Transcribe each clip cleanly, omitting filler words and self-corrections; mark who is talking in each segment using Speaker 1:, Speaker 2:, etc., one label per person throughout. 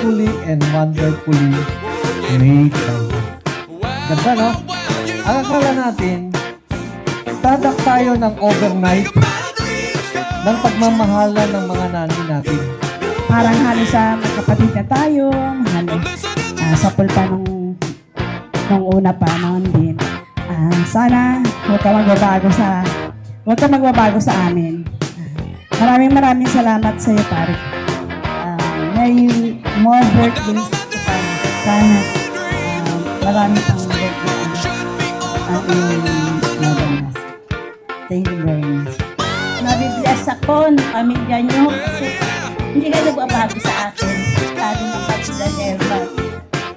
Speaker 1: fearfully and wonderfully made by God. Ganda, no? Ang akala natin, tadak tayo ng overnight ng pagmamahalan ng mga nani natin.
Speaker 2: Parang halos sa magkapatid na tayo, halos sa pulpa nung una pa, noon din. Sana huwag ka magbabago sa amin. Maraming salamat sa iyo, pare. May more birthdays to come. Sana marami pang birthdays ang iyong naganas. Thank you very much.
Speaker 3: Nabibless ako ng pamilya niyo kasi hindi ka nagbabago sa akin. Lalo ng pagkila Nerva.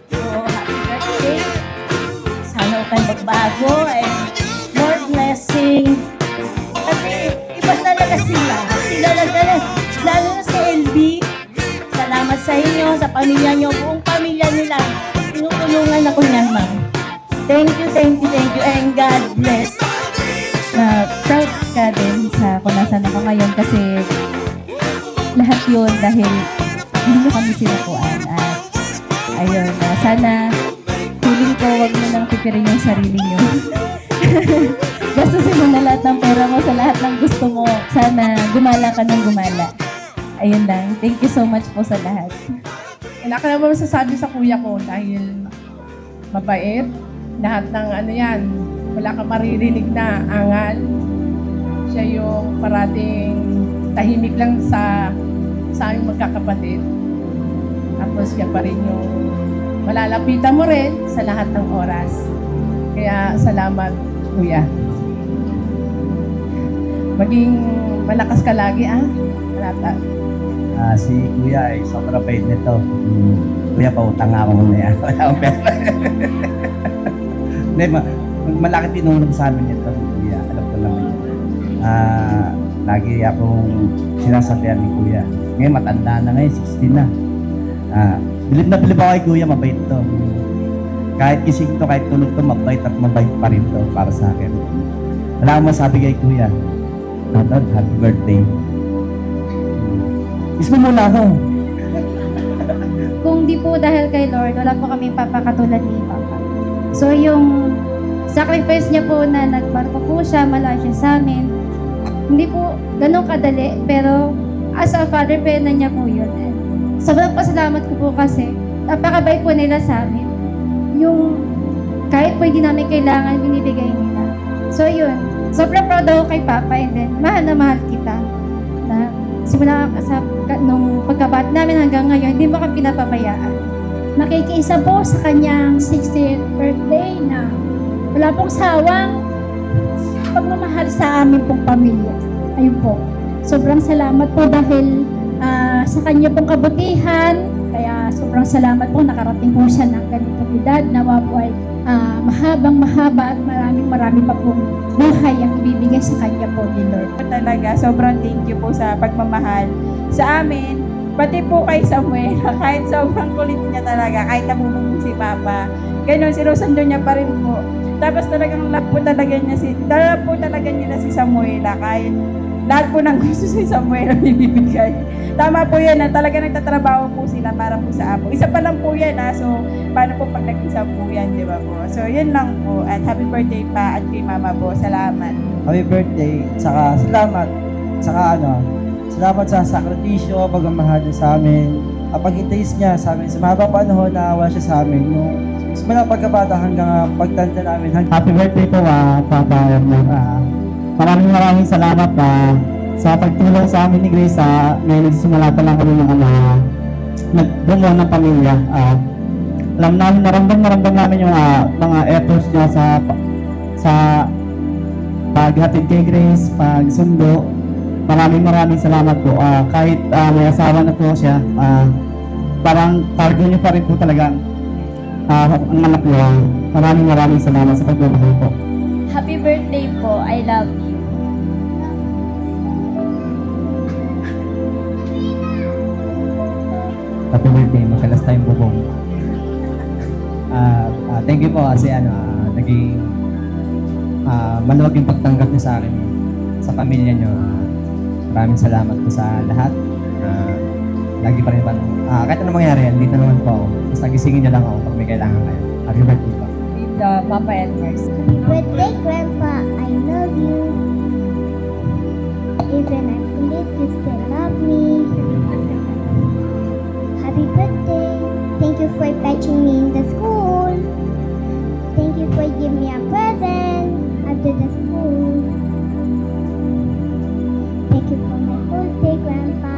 Speaker 3: So, happy birthday. Sana huwag kang magbago and more blessing. Kasi iba talaga sila. Sila lang talaga. Lalo na si LB. Salamat sa inyo, sa pamilya niyo, buong pamilya nila. Tinutulungan ako niyan, ma'am. Thank you, and God bless.
Speaker 4: Proud ka din sa kung nasan ako ngayon kasi lahat yun dahil hindi mo kami sinakuan. At ayun, sana feeling ko wag mo nang pipirin yung sarili nyo. Gastusin mo na lahat ng pera mo sa lahat ng gusto mo. Sana gumala ka ng gumala. Ayun lang. Thank you so much po sa lahat.
Speaker 5: Wala ka naman masasabi sa kuya ko dahil mabait. Lahat ng ano yan, wala kang maririnig na angal. Siya yung parating tahimik lang sa aming magkakapatid. Tapos siya pa rin yung malalapitan mo rin sa lahat ng oras. Kaya salamat, kuya. Maging malakas ka lagi, Malata.
Speaker 6: Si Kuya ay sobrang bait nito. Kuya, pautang nga ako muna yan. Wala akong pera. Hindi, malaki tinulong sa amin ito, Kuya. Alam ko naman yun. Lagi akong sinasabihan ni Kuya. Ngayon, matanda na ngayon, 16 na. Bilib na bilib ako kay Kuya, mabait to. Kahit gising to, kahit tulog to, mabait at mabait pa rin to para sa akin. Wala akong masabi kay Kuya. Happy birthday. Kiss mo muna ako.
Speaker 4: Kung di po dahil kay Lord, wala po kami papakatulad ni Papa. So yung sacrifice niya po na nagbarko po siya, malayo siya sa amin, hindi po ganun kadali, pero as a father, pena niya po yun. Sobrang pasalamat ko po kasi napakabait po nila sa amin. Yung kahit po hindi namin kailangan, binibigay nila. So yun, sobrang proud ako kay Papa and then mahal na mahal kita. Na simula nung pagkabata namin hanggang ngayon, hindi mo kami pinapabayaan.
Speaker 3: Nakikiisa po sa kanyang 60th birthday na wala pong sawang pagmamahal sa aming pong pamilya. Ayun po. Sobrang salamat po dahil sa kanya pong kabutihan. Kaya sobrang salamat po nakarating po siya ng ganitong edad. Nawa po ay mahabang mahaba at marami pa pong buhay ang ibibigay sa kanya po ni Lord.
Speaker 7: Talaga, sobrang thank you po sa pagmamahal sa amin. Pati po kay Samuel, kahit sobrang kulit niya talaga, kahit nabubog si Papa. Ganon, sinusundo niya pa rin po. Tapos talagang love po talaga niya si Samuela, kahit lahat po ng gusto si Samuel ang ibibigay. Tama po yan, talaga nagtatrabaho po sila para po sa apo. Isa pa lang po yan, so paano po pag nag-isa po yan, di ba po? So yun lang po, at happy birthday pa at kay Mama po, salamat.
Speaker 6: Happy birthday. Saka salamat. Salamat sa sakripisyo, pagmamahal niya sa amin. Pag-intays niya sa amin sa mahabang panahon na awa siya sa amin. Simula pagkabata hanggang pagtanda namin.
Speaker 8: Happy birthday po, Papa Erno. Maraming salamat sa pagtulong sa amin ni Grace. Ngayon nagsimula pa lang kami ng nagbungo ng pamilya. Alam namin, naramdam namin yung mga efforts niya sa paghatid kay Grace, pagsundo. Maraming salamat po. Kahit may asawa na po siya, parang cargo niyo pa rin po talaga ang anak niya. Maraming salamat sa pagmamahal po.
Speaker 3: Happy birthday po. I love you.
Speaker 6: Happy birthday. Makalas tayong bubong. Thank you po kasi naging maluwag yung pagtanggap niyo sa akin, sa pamilya niyo. Maraming salamat po sa lahat. lagi pa rin pa. Kahit ano mangyari, dito naman po ako. Basta gisingin niyo lang ako pag may kailangan kayo. Happy birthday po.
Speaker 7: Tita, Papa Edmars.
Speaker 4: Happy birthday, Grandpa. I love you. Even I'm late, you still love me. Happy birthday. Thank you for fetching me in the school. Thank you for giving me a present after the school. Thank you for my birthday, Grandpa.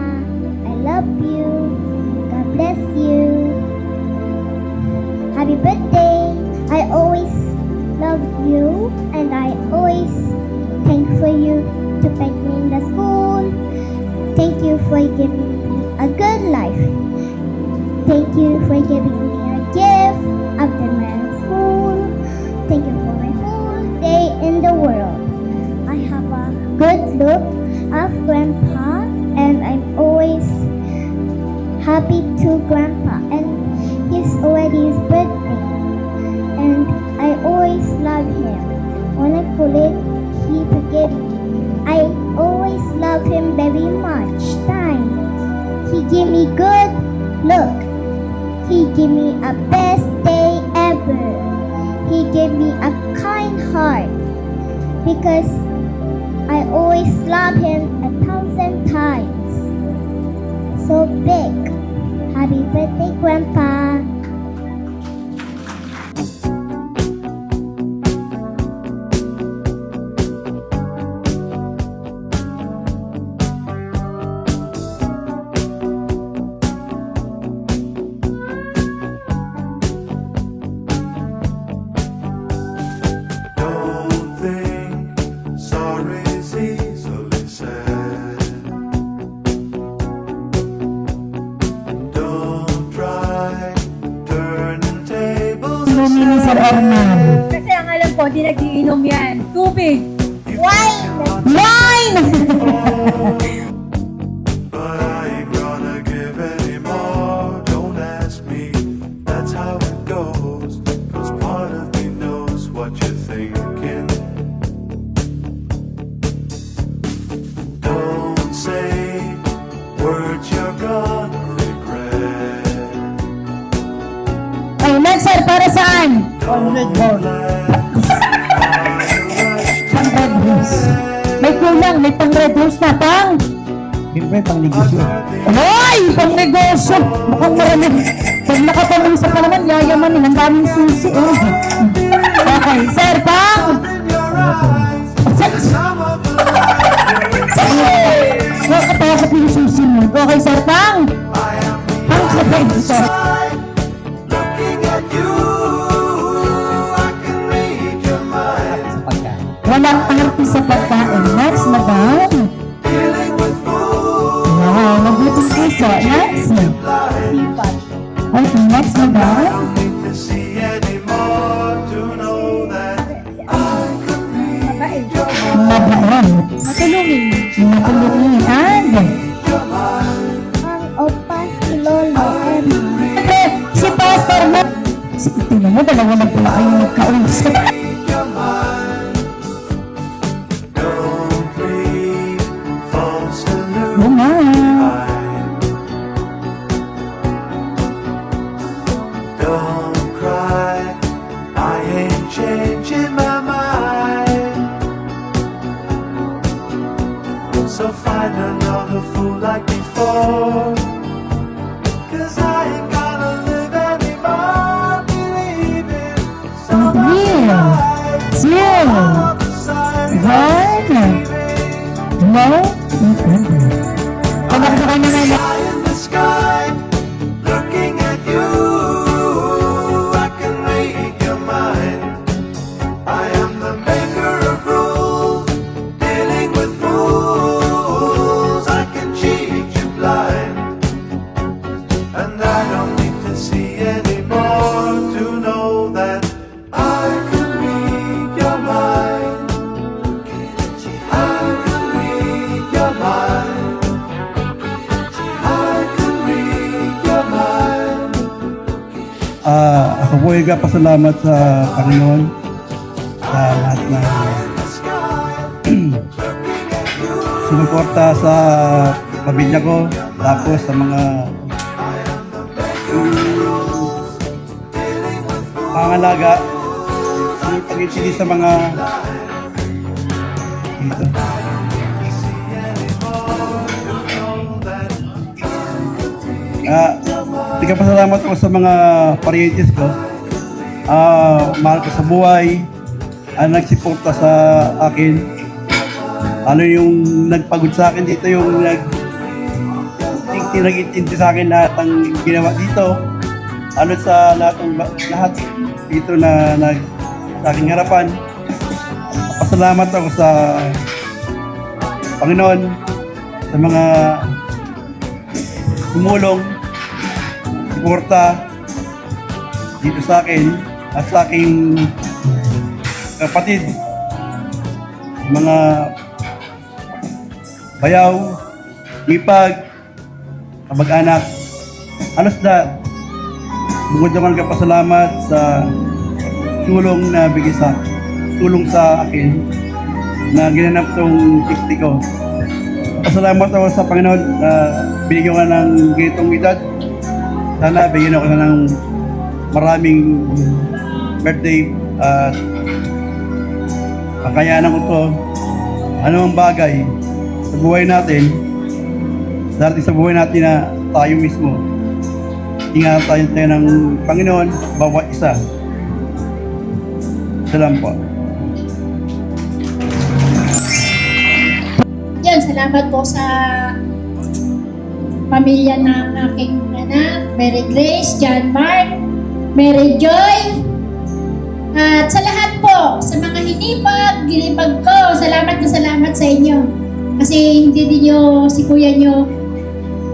Speaker 4: I love you. God bless you. Happy birthday. I always love you and I always thank for you to fetch me in the school. Thank you for giving me a good life. Thank you for giving me a gift after my school. Thank you for my whole day in the world. I have a good look of Grandpa and I'm always happy to Grandpa and it's already his birthday and I always love him. When I kulit, he forgive me. I always love him very much. Time. He give me good look. He give me a best day ever. He gave me a kind heart because I always love him 1,000 times. So big. Happy birthday, Grandpa.
Speaker 9: Don't think sorry's easily said. Don't try turning tables
Speaker 2: Inumin ni Sir Orman.
Speaker 7: Kasi ang alam ko, di nagiinom yan. Tubig.
Speaker 2: Wine!
Speaker 9: but I ain't gonna give any more. Don't ask me, that's how it goes. 'Cause part of me knows what you're thinking. Don't say words you're gonna regret.
Speaker 2: Oh, next sir, para saan?
Speaker 9: Don't let
Speaker 2: Pang red rose. May kulang, may pang red rose na pang.
Speaker 6: Siyempre, pang negosyo.
Speaker 2: Hoy! Pang negosyo! Mukhang marami. Pag nakapamusa pa naman, yayamanin. Ang daming susi. Oh. Okay, sir, pang! Nakakatakot yung susi mo. Okay, sir, pang! Pang sabay dito.
Speaker 9: looking at you, I can read your mind.
Speaker 6: Sa pagkain.
Speaker 2: Walang arte sa pagkain. Next, madam.
Speaker 9: Dealing with fools.
Speaker 2: Wow, mabuting puso. Next.
Speaker 7: Sipat.
Speaker 2: Okay, next, madam.
Speaker 9: Don't need to see anymore to know that I can read
Speaker 2: Mabait.
Speaker 7: Matulungin.
Speaker 2: Matulungin. And,
Speaker 9: your mind.
Speaker 4: Ang opa si Lolo Emma.
Speaker 2: siyempre, si Pastor mo. Tingnan mo, dalawa na pala kayo nagkausap.
Speaker 9: Your mind. Don't breathe false
Speaker 2: Naman.
Speaker 9: Don't cry, I ain't changing my mind. So find another fool like before. 'Cause I ain't gonna live anymore believing somebody's
Speaker 2: Three,
Speaker 9: right
Speaker 2: two,
Speaker 9: on the side of
Speaker 2: one. No? Pag ako na nga
Speaker 9: Eye in the sky, looking at you, I can read your mind. I am the maker of rules, dealing with fools. I can cheat you blind, and I don't need to see anymore to know that I can read your mind. I can read your mind.
Speaker 10: Ako po ay kapasalamat sa Panginoon sa lahat na sumuporta sa pamilya ko, Tapos sa mga pangalaga, yung pag-intindi sa mga dito. Nagpapasalamat ako sa mga parientes ko. Mahal ko sa buhay, nagsiporta sa akin. Ano yung nagpagod sa akin dito, yung nag-intindi sa akin lahat ng ginawa dito. Ano sa lahat dito na sa aking harapan. Pasalamat ako sa Panginoon, sa mga tumulong, suporta dito sa akin at sa aking kapatid, mga bayaw, ipag, kamag-anak. Halos na bukod naman kapasalamat sa tulong na bigay tulong sa akin na ginanap tong 60 ko. Pasalamat ako sa Panginoon na binigyan ko ng ganitong edad. Sana bigyan ako ng maraming birthday at pangkayanan ko to. Anong bagay sa buhay natin, darating sa buhay natin na tayo mismo. Ingatan tayo ng Panginoon, bawat isa. Salamat po.
Speaker 3: Yan, salamat po sa pamilya ng aking anak, Mary Grace, John Mark, Mary Joy, at sa lahat po, sa mga ginipag ko, salamat na salamat sa inyo. Kasi hindi din nyo, si kuya nyo,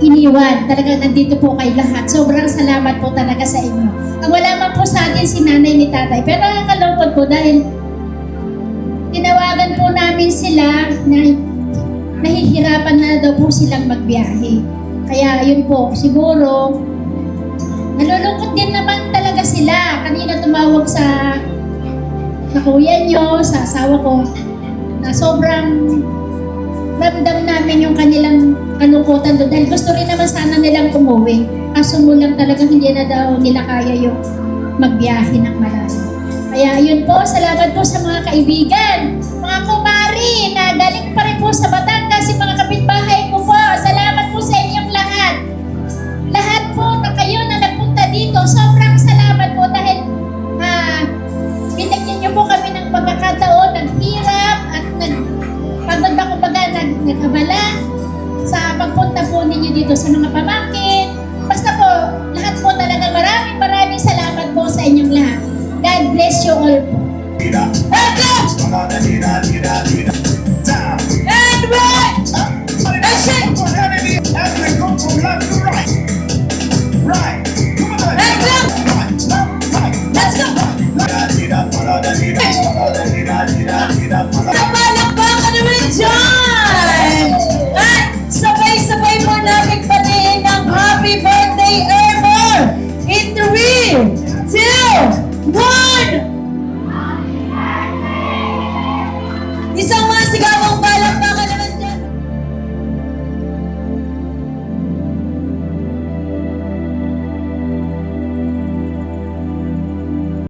Speaker 3: iniwan. Talagang nandito po kayo lahat. Sobrang salamat po talaga sa inyo. Ang wala man po sa atin si nanay ni tatay. Pero nakakalungkot po dahil tinawagan po namin sila na nahihirapan na daw po silang magbiyahe. Kaya yun po, siguro, nalulungkot din naman talaga sila. Kanina tumawag sa kuya nyo, sa asawa ko, na sobrang ramdam namin yung kanilang kalungkutan doon dahil gusto rin naman sana nilang umuwi. Kaso mo lang talagang hindi na daw nila kaya yung magbiyahe ng malayo. Kaya yun po, salamat po sa mga kaibigan, mga kumari na galing pa rin po sa Batangas, yung mga kapitbahay ko po. Salamat po sa inyong lahat. Lahat po na kayo na nagpunta dito, sobrang salamat po dahil binigyan niyo po kami ng pagkakataon, naghirap at pagod ba kumbaga nagkabala sa pagpunta po ninyo dito sa mga pamangkin. Basta po, lahat po talaga maraming salamat po sa inyong lahat. God bless you all po.
Speaker 9: Let's go!